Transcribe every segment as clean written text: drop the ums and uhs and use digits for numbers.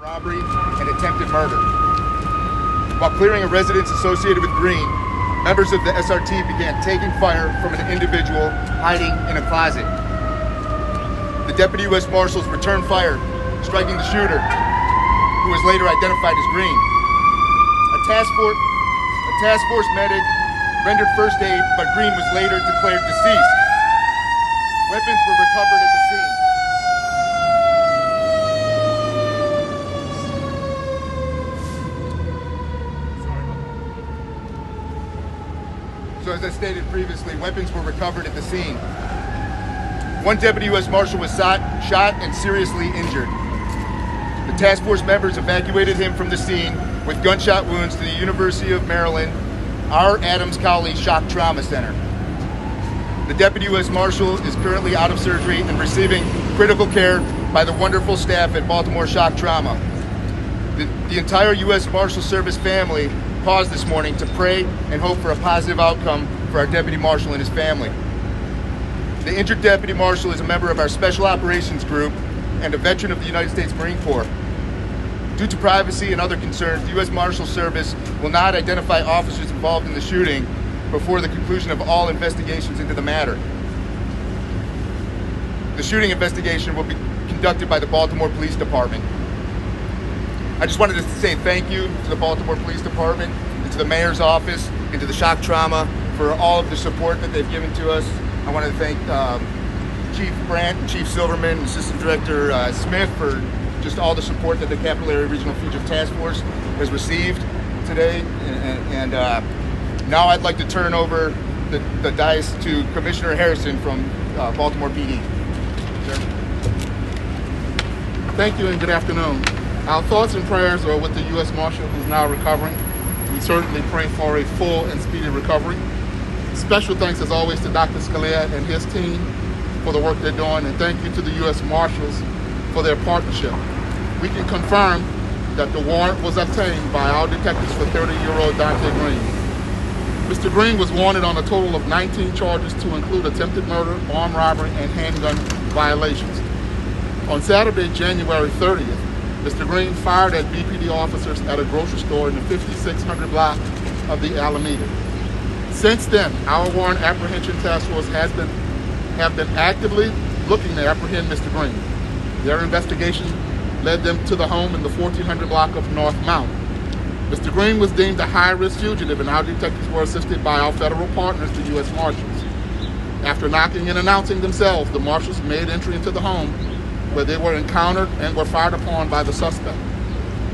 robbery and attempted murder. While clearing a residence associated with Green, members of the SRT began taking fire from an individual hiding in a closet. The Deputy U.S. Marshals returned fire, striking the shooter, who was later identified as Green. A task force medic rendered first aid, but Green was later declared deceased. Weapons were recovered at the scene. So as I stated previously, weapons were recovered at the scene. One Deputy U.S. Marshal was shot and seriously injured. The task force members evacuated him from the scene with gunshot wounds to the University of Maryland R. Adams Cowley Shock Trauma Center. The Deputy U.S. Marshal is currently out of surgery and receiving critical care by the wonderful staff at Baltimore Shock Trauma. The entire U.S. Marshal Service family paused this morning to pray and hope for a positive outcome for our Deputy Marshal and his family. The injured Deputy Marshal is a member of our Special Operations Group and a veteran of the United States Marine Corps. Due to privacy and other concerns, the U.S. Marshal Service will not identify officers involved in the shooting before the conclusion of all investigations into the matter. The shooting investigation will be conducted by the Baltimore Police Department. I just wanted to say thank you to the Baltimore Police Department and to the Mayor's office and to the Shock Trauma for all of the support that they've given to us. I want to thank Chief Brandt and Chief Silverman and Assistant Director Smith for just all the support that the Capital Area Regional Fugitive Task Force has received today. And now I'd like to turn over the dice to Commissioner Harrison from Baltimore PD. Sir. Thank you and good afternoon. Our thoughts and prayers are with the U.S. Marshal who's now recovering. We certainly pray for a full and speedy recovery. Special thanks as always to Dr. Scalia and his team for the work they're doing, and thank you to the U.S. Marshals for their partnership. We can confirm that the warrant was obtained by our detectives for 30-year-old Dante Green. Mr. Green was wanted on a total of 19 charges to include attempted murder, armed robbery, and handgun violations. On Saturday, January 30th, Mr. Green fired at BPD officers at a grocery store in the 5600 block of the Alameda. Since then, our warrant apprehension task force have been actively looking to apprehend Mr. Green. Their investigation led them to the home in the 1400 block of North Mount. Mr. Green was deemed a high-risk fugitive, and our detectives were assisted by our federal partners, the U.S. Marshals. After knocking and announcing themselves, the Marshals made entry into the home, where they were encountered and were fired upon by the suspect.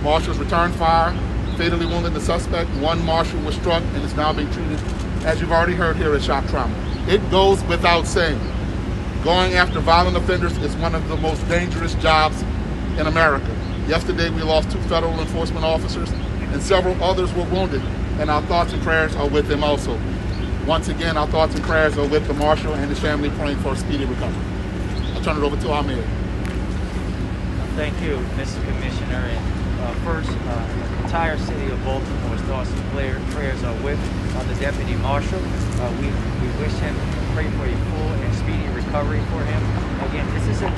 Marshals returned fire, fatally wounded the suspect. One Marshal was struck and is now being treated, as you've already heard here, at Shock Trauma. It goes without saying, going after violent offenders is one of the most dangerous jobs in America. Yesterday we lost 2 federal enforcement officers and several others were wounded, and our thoughts and prayers are with them also. Once again, our thoughts and prayers are with the Marshal and his family, praying for a speedy recovery. I'll turn it over to our Mayor. Thank you, Mr. Commissioner. And first, the entire city of Baltimore's thoughts and prayers are with the Deputy Marshal. We wish him, pray for a full and speedy recovery for him. Again, this is a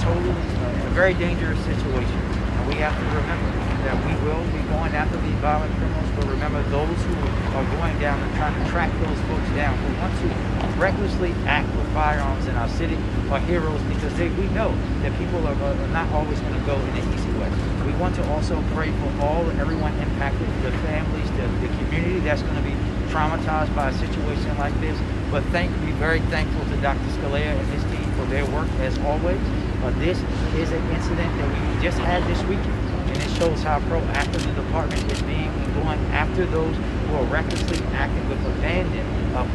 very dangerous situation. And we have to remember that we will be going after these violent criminals, but remember those who are going down and trying to track those folks down, who want to recklessly act with firearms in our city, are heroes, because we know that people are not always going to go in an easy way. We want to also pray for everyone impacted, the families, the community that's going to be traumatized by a situation like this. But be very thankful to Dr. Scalia and his team for their work as always. This is an incident that we just had this weekend, and it shows how proactive the department is being in going after those who are recklessly acting with abandon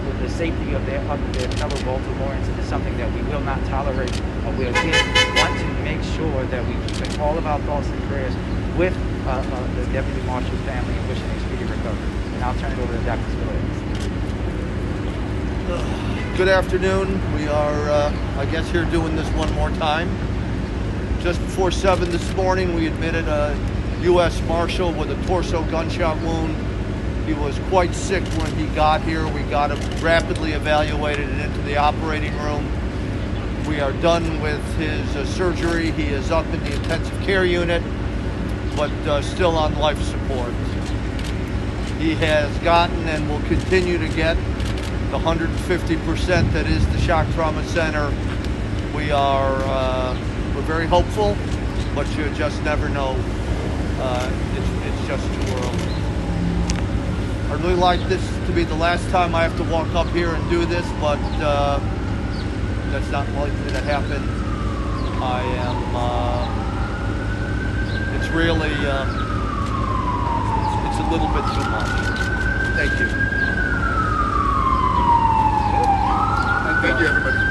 with the safety of their fellow Baltimoreans. It is something that we will not tolerate. We again want to make sure that we keep all of our thoughts and prayers with the Deputy Marshal's family and wishing a speedy recovery. And I'll turn it over to Dr. Scalia. Good afternoon. We are, I guess, here doing this one more time. Just before 7 this morning, we admitted a U.S. Marshal with a torso gunshot wound. He was quite sick when he got here. We got him rapidly evaluated and into the operating room. We are done with his surgery. He is up in the intensive care unit. but still on life support. He has gotten and will continue to get the 150% that is the Shock Trauma Center. We're very hopeful, but you just never know. It's just too early. I'd really like this to be the last time I have to walk up here and do this, but that's not likely to happen. I am, it's really, it's a little bit too much. Thank you. Thank you, everybody.